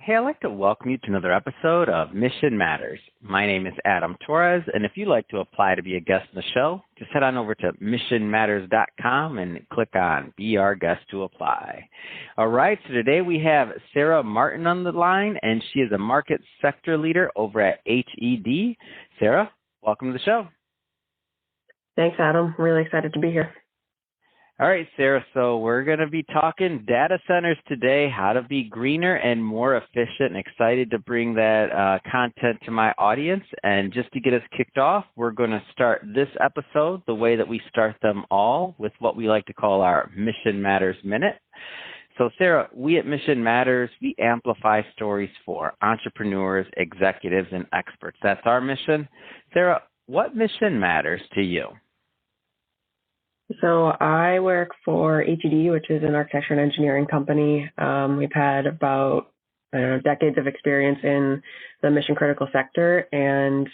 Hey, I'd like to welcome you to another episode of Mission Matters. My name is Adam Torres, and if you'd like to apply to be a guest on the show, just head on over to missionmatters.com and click on Be Our Guest to apply. All right, so today we have Sarah Martin on the line, and she is a market sector leader over at HED. Sarah, welcome to the show. Thanks, Adam. Really excited to be here. All right, Sarah, so we're going to be talking data centers today, how to be greener and more efficient, and excited to bring that content to my audience. And just to get us kicked off, we're going to start this episode the way that we start them all, with what we like to call our Mission Matters Minute. So, Sarah, we at Mission Matters, we amplify stories for entrepreneurs, executives, and experts. That's our mission. Sarah, what mission matters to you? So I work for HED, which is an architecture and engineering company. We've had about decades of experience in the mission critical sector, and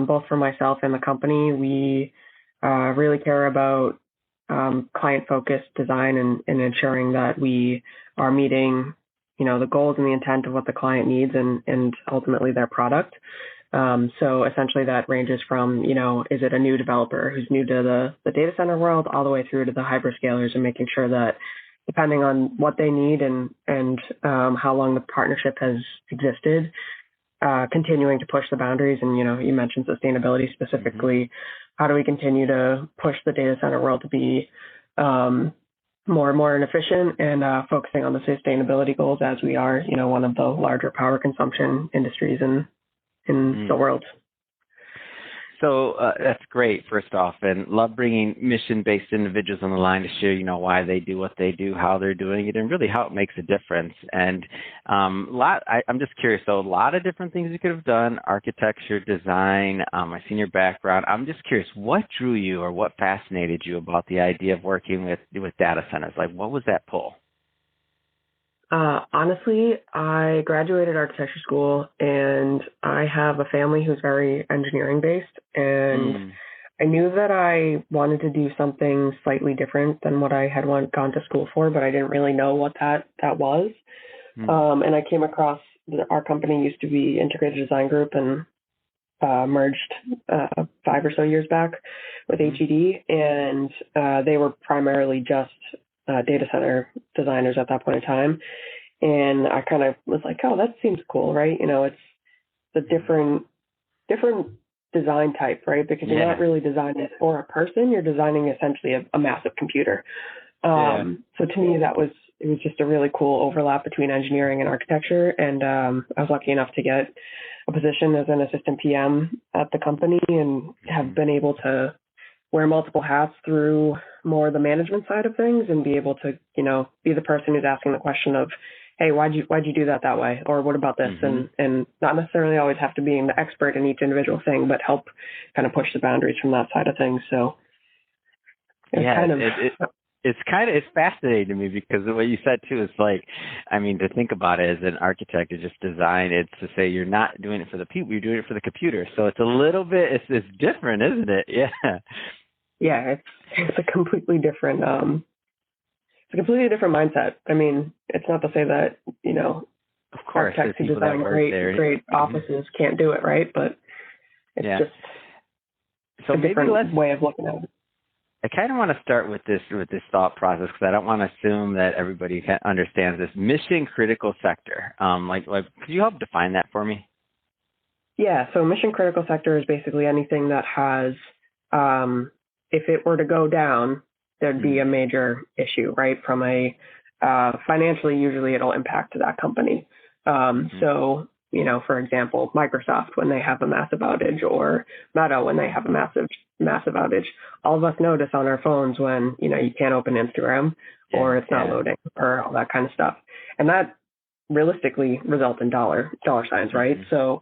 both for myself and the company, we really care about client-focused design and ensuring that we are meeting, the goals and the intent of what the client needs and ultimately their product. So essentially that ranges from, is it a new developer who's new to the data center world all the way through to the hyperscalers, and making sure that depending on what they need and how long the partnership has existed, continuing to push the boundaries. And, you mentioned sustainability specifically. How do we continue to push the data center world to be more and more efficient and focusing on the sustainability goals, as we are, one of the larger power consumption industries in the world. So that's great, first off, and love bringing mission-based individuals on the line to share, why they do what they do, how they're doing it, and really how it makes a difference. And I'm just curious, so a lot of different things you could have done, architecture, design, I've seen your background. I'm just curious, what drew you or what fascinated you about the idea of working with data centers? Like, what was that pull? Honestly, I graduated architecture school, and I have a family who's very engineering based, and I knew that I wanted to do something slightly different than what I had gone to school for, but I didn't really know what that was. And I came across our company used to be Integrated Design Group, and merged 5 or so years back with HED, and they were primarily just data center designers at that point in time. And I kind of was like, oh, that seems cool, right? It's the different design type, right? Because you're not really designing for a person, you're designing essentially a massive computer. So to me, it was just a really cool overlap between engineering and architecture. And I was lucky enough to get a position as an assistant PM at the company, and have been able to wear multiple hats through more the management side of things, and be able to, be the person who's asking the question of, hey, why'd you do that way? Or what about this? And not necessarily always have to be the expert in each individual thing, but help kind of push the boundaries from that side of things. So it's fascinating to me, because what you said too is like, to think about it as an architect is just design. It's to say you're not doing it for the people, you're doing it for the computer. So it's a little bit, it's different, isn't it? Yeah. Yeah, it's a completely different mindset. It's not to say that, of course, architects who design great offices can't do it, right? But it's just a different way of looking at it. I kind of want to start with this thought process, because I don't want to assume that everybody understands this mission critical sector. Could you help define that for me? Yeah. So mission critical sector is basically anything that has, if it were to go down, there'd be a major issue, right? From a financially, usually it'll impact that company. So, for example, Microsoft, when they have a massive outage, or Meta, when they have a massive outage, all of us notice on our phones when, you can't open Instagram, or it's not loading, or all that kind of stuff. And that realistically results in dollar signs, right? So,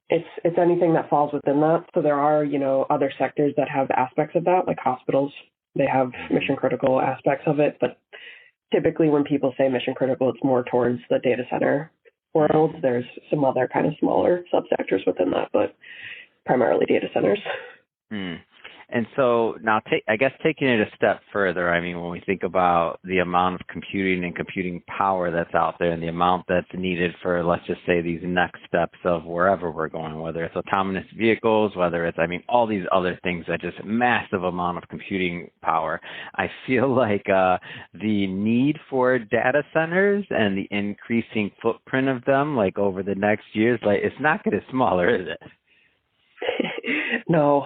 it's anything that falls within that. So there are, other sectors that have aspects of that, like hospitals. They have mission critical aspects of it, but typically when people say mission critical, it's more towards the data center world. There's some other kind of smaller subsectors within that, but primarily data centers. And so now, I guess taking it a step further, I mean, when we think about the amount of computing and computing power that's out there and the amount that's needed for, let's just say, these next steps of wherever we're going, whether it's autonomous vehicles, whether it's, I mean, all these other things that just massive amount of computing power, I feel like the need for data centers and the increasing footprint of them, like over the next years, like it's not getting smaller, is it? No,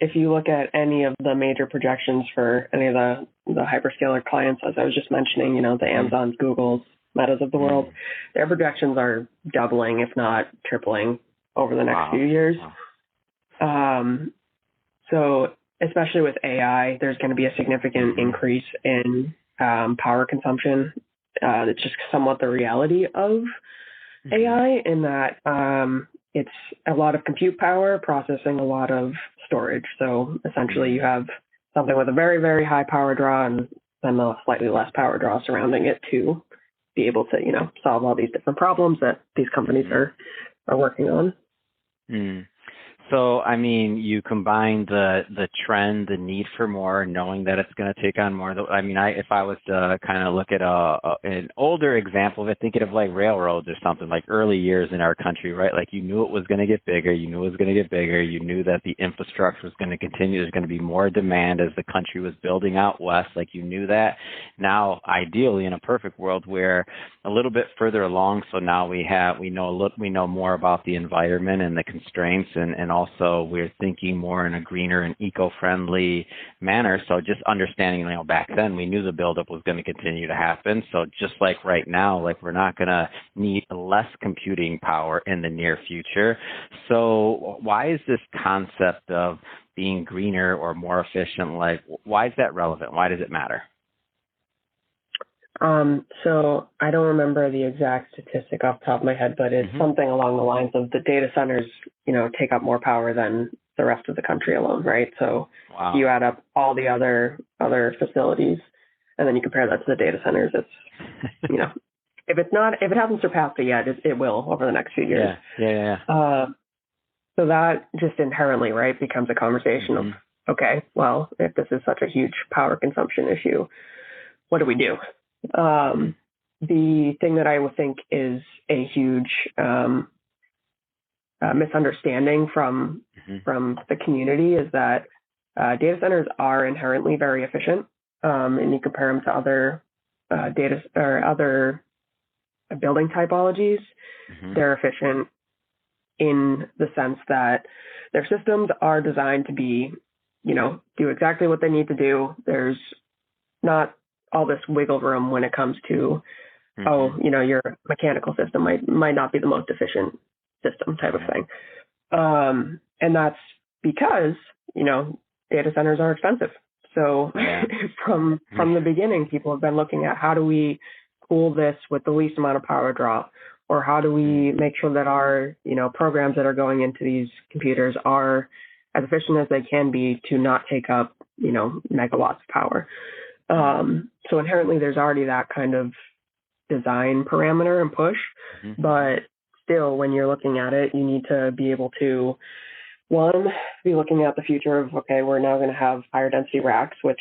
if you look at any of the major projections for any of the hyperscaler clients, as I was just mentioning, you know, the Amazons, Googles, Metas of the world, their projections are doubling, if not tripling, over the next few years. So especially with AI, there's going to be a significant increase in power consumption. It's just somewhat the reality of AI in that it's a lot of compute power processing a lot of storage. So essentially you have something with a very, very high power draw and then a slightly less power draw surrounding it to be able to, you know, solve all these different problems that these companies are working on. So, I mean, you combine the trend, the need for more, knowing that it's going to take on more. I mean, if I was to kind of look at an older example of it, thinking of like railroads or something, like early years in our country, right? Like you knew it was going to get bigger. You knew it was going to get bigger. You knew that the infrastructure was going to continue. There's going to be more demand as the country was building out west. Like you knew that. Now, ideally, in a perfect world, we're a little bit further along. So now we know more about the environment and the constraints, and also we're thinking more in a greener and eco-friendly manner. So just understanding, you know, back then we knew the buildup was going to continue to happen. So just like right now, like we're not going to need less computing power in the near future. So why is this concept of being greener or more efficient, like why is that relevant? Why does it matter? So I don't remember the exact statistic off the top of my head, but it's something along the lines of the data centers, you know, take up more power than the rest of the country alone, right? So you add up all the other facilities and then you compare that to the data centers. It's, you know, if it hasn't surpassed it yet, it will over the next few years. So that just inherently, right, becomes a conversation of, okay, well, if this is such a huge power consumption issue, what do we do? The thing that I would think is a huge misunderstanding from the community is that data centers are inherently very efficient, and you compare them to other data or other building typologies. They're efficient in the sense that their systems are designed to be, you know, do exactly what they need to do. There's not all this wiggle room when it comes to, you know, your mechanical system might not be the most efficient system type of thing. And that's because, you know, data centers are expensive. So from the beginning, people have been looking at how do we cool this with the least amount of power draw, or how do we make sure that our, you know, programs that are going into these computers are as efficient as they can be to not take up, you know, megawatts of power. So inherently there's already that kind of design parameter and push, but still when you're looking at it, you need to be able to, one, be looking at the future of, okay, we're now going to have higher density racks, which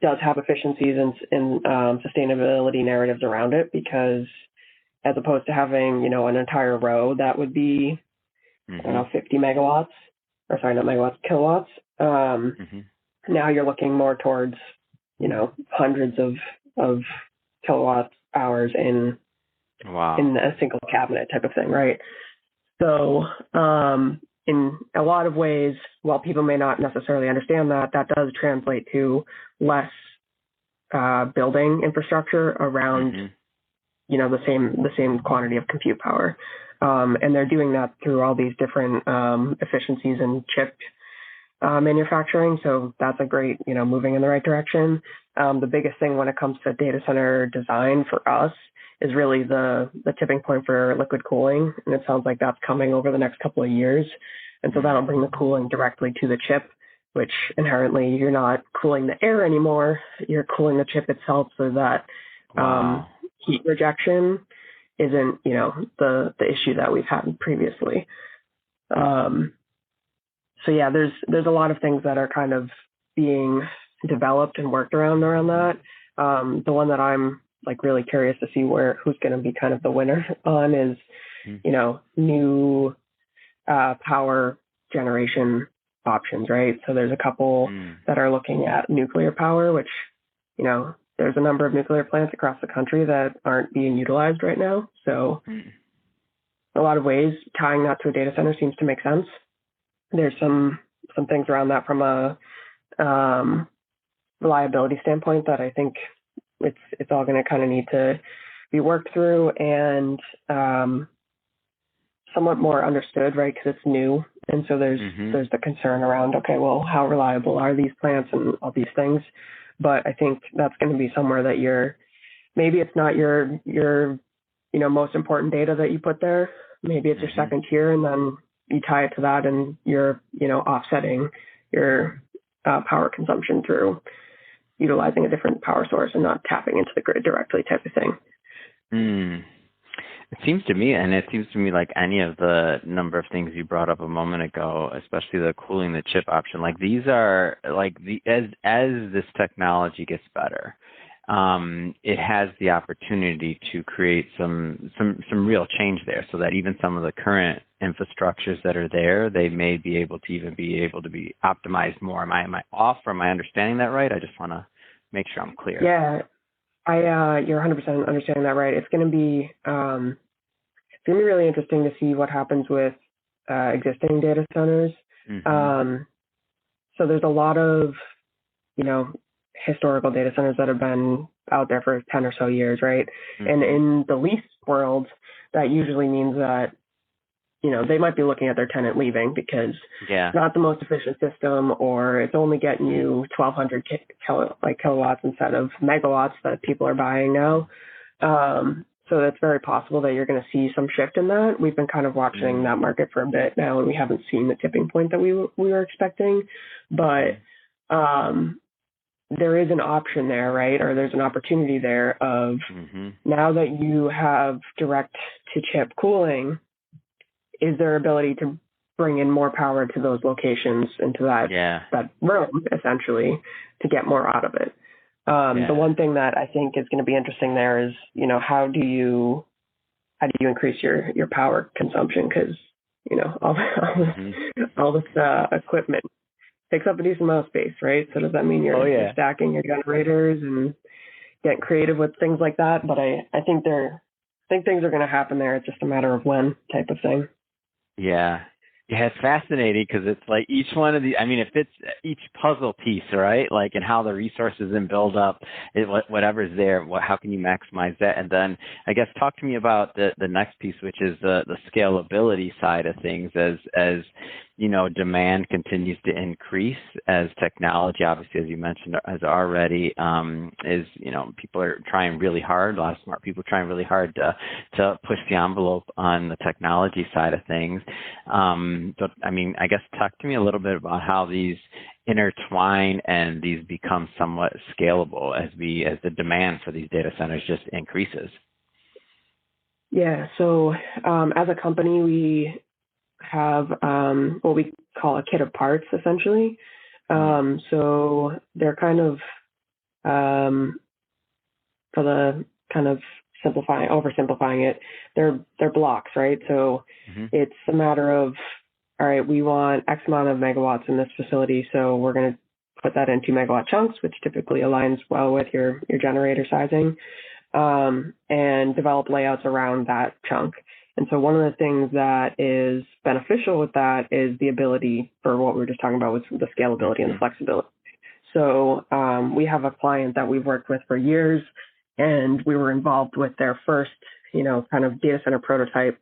does have efficiencies and sustainability narratives around it, because as opposed to having, you know, an entire row that would be, I don't know, 50 megawatts, or sorry, not megawatts, kilowatts. Now you're looking more towards, you know, hundreds of kilowatt hours in a single cabinet type of thing, right? So in a lot of ways, while people may not necessarily understand that, that does translate to less building infrastructure around, you know, the same quantity of compute power. And they're doing that through all these different efficiencies in chip manufacturing. So that's a great, you know, moving in the right direction. The biggest thing when it comes to data center design for us is really the tipping point for liquid cooling. And it sounds like that's coming over the next couple of years. And so that'll bring the cooling directly to the chip, which inherently you're not cooling the air anymore. You're cooling the chip itself so that heat rejection isn't, you know, the issue that we've had previously. so yeah, there's a lot of things that are kind of being developed and worked around that. The one that I'm like really curious to see who's going to be kind of the winner on is, new power generation options, right? So there's a couple that are looking at nuclear power, which, there's a number of nuclear plants across the country that aren't being utilized right now. So a lot of ways tying that to a data center seems to make sense. There's some things around that from a reliability standpoint that I think it's all going to kind of need to be worked through and somewhat more understood, right? Because it's new, and so there's the concern around, okay, well, how reliable are these plants and all these things? But I think that's going to be somewhere that maybe it's not your most important data that you put there. Maybe it's your second tier, and then you tie it to that, and you're offsetting your power consumption through utilizing a different power source and not tapping into the grid directly, type of thing. It seems to me like any of the number of things you brought up a moment ago, especially the cooling the chip option, like these are like as this technology gets better, it has the opportunity to create some real change there, so that even some of the current infrastructures that are there, they may be able to be optimized more. Am I off, or am I understanding that right? I just want to make sure I'm clear. Yeah, you're 100% understanding that right. It's going to be really interesting to see what happens with existing data centers. So there's a lot of historical data centers that have been out there for 10 or so years, right? And in the lease world, that usually means that they might be looking at their tenant leaving because it's not the most efficient system, or it's only getting you 1,200 kilowatts instead of megawatts that people are buying now. So it's very possible that you're going to see some shift in that. We've been kind of watching that market for a bit now, and we haven't seen the tipping point that we were expecting. But there is an option there, right? Or there's an opportunity there of now that you have direct-to-chip cooling, is there ability to bring in more power to those locations, into that room, essentially, to get more out of it? The one thing that I think is going to be interesting there is, how do you increase your power consumption? Because, all this equipment takes up a decent amount of space, right? So does that mean you're stacking your generators and getting creative with things like that? But I think things are going to happen there. It's just a matter of when, type of thing. Yeah, it's fascinating because it's like each one of it fits each puzzle piece, right? Like, and how the resources then build up, whatever's there, how can you maximize that? And then I guess talk to me about the next piece, which is the scalability side of things as demand continues to increase, as technology, obviously, as you mentioned, has already, people are trying really hard, a lot of smart people trying really hard to push the envelope on the technology side of things. So, I guess talk to me a little bit about how these intertwine and these become somewhat scalable as the demand for these data centers just increases. Yeah. So as a company, we have what we call a kit of parts, essentially. So they're kind of, for the kind of oversimplifying it, they're blocks, right? So it's a matter of, all right, we want X amount of megawatts in this facility, so we're going to put that in 2 megawatt chunks, which typically aligns well with your generator sizing, and develop layouts around that chunk. And so one of the things that is beneficial with that is the ability for what we were just talking about with the scalability and the flexibility. So we have a client that we've worked with for years, and we were involved with their first, kind of data center prototype.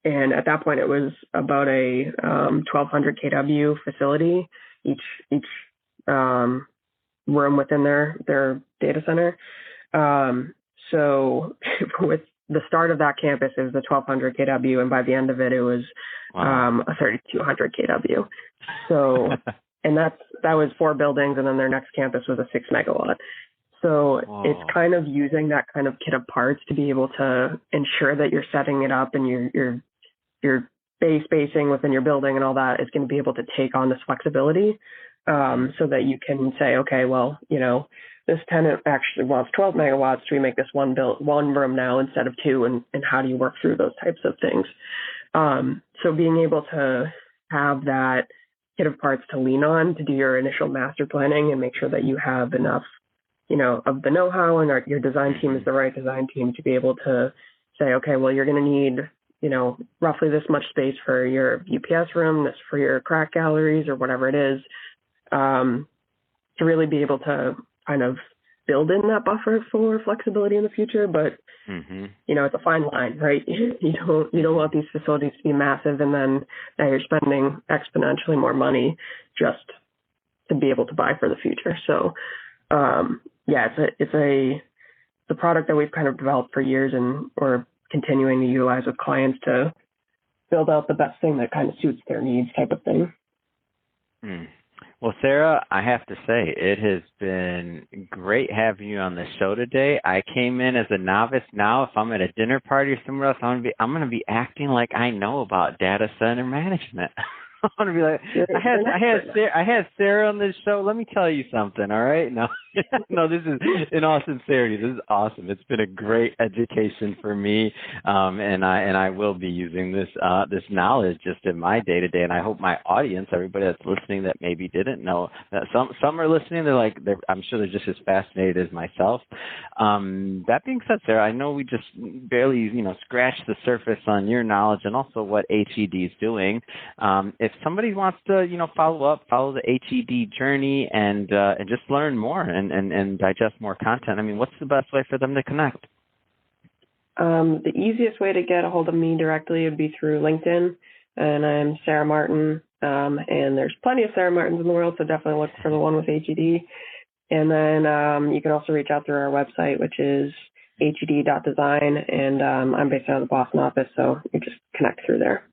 And at that point, it was about a 1,200 kW facility, each room within their data center. So with the start of that campus, it was the 1,200 kW, and by the end of it, it was a 3,200 kW. So, and that was 4 buildings, and then their next campus was a 6 megawatt. So it's kind of using that kind of kit of parts to be able to ensure that you're setting it up and you're space spacing within your building and all that is going to be able to take on this flexibility, so that you can say, okay, well, this tenant actually wants 12 megawatts. Do we make this one room now instead of two? And how do you work through those types of things? So being able to have that kit of parts to lean on to do your initial master planning and make sure that you have enough, of the know-how and your design team is the right design team to be able to say, okay, well, you're going to need, roughly this much space for your UPS room, this for your crack galleries or whatever it is, to really be able to kind of build in that buffer for flexibility in the future. But, it's a fine line, right? You don't want these facilities to be massive and then now you're spending exponentially more money just to be able to buy for the future. So, it's a product that we've kind of developed for years and we're continuing to utilize with clients to build out the best thing that kind of suits their needs type of thing. Well, Sarah, I have to say, it has been great having you on the show today. I came in as a novice. Now, if I'm at a dinner party or somewhere else, I'm going to be acting like I know about data center management. I want to be like, I had Sarah on this show. Let me tell you something, all right? No, no, this is in all sincerity. This is awesome. It's been a great education for me, and I will be using this knowledge just in my day to day. And I hope my audience, everybody that's listening that maybe didn't know, that some are listening. I'm sure they're just as fascinated as myself. That being said, Sarah, I know we just barely scratched the surface on your knowledge and also what HED is doing. If somebody wants to, follow the HED journey and just learn more and digest more content, I mean, what's the best way for them to connect? The easiest way to get a hold of me directly would be through LinkedIn, and I'm Sarah Martin, and there's plenty of Sarah Martins in the world, so definitely look for the one with HED. And then you can also reach out through our website, which is hed.design, and I'm based out of the Boston office, so you just connect through there.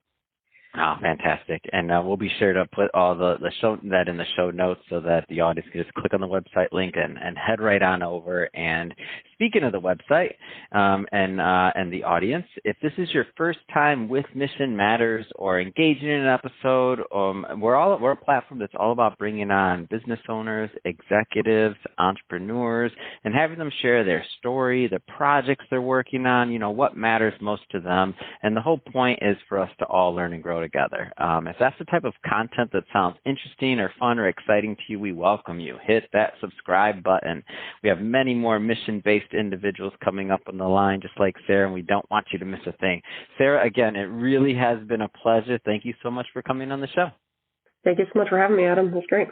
Oh, fantastic. And we'll be sure to put all the that in the show notes so that the audience can just click on the website link and head right on over. And speaking of the website and the audience, if this is your first time with Mission Matters or engaging in an episode, we're a platform that's all about bringing on business owners, executives, entrepreneurs, and having them share their story, the projects they're working on, what matters most to them. And the whole point is for us to all learn and grow together. If that's the type of content that sounds interesting or fun or exciting to you, we welcome you. Hit that subscribe button. We have many more mission-based individuals coming up on the line, just like Sarah, and we don't want you to miss a thing. Sarah, again, it really has been a pleasure. Thank you so much for coming on the show. Thank you so much for having me, Adam. It was great.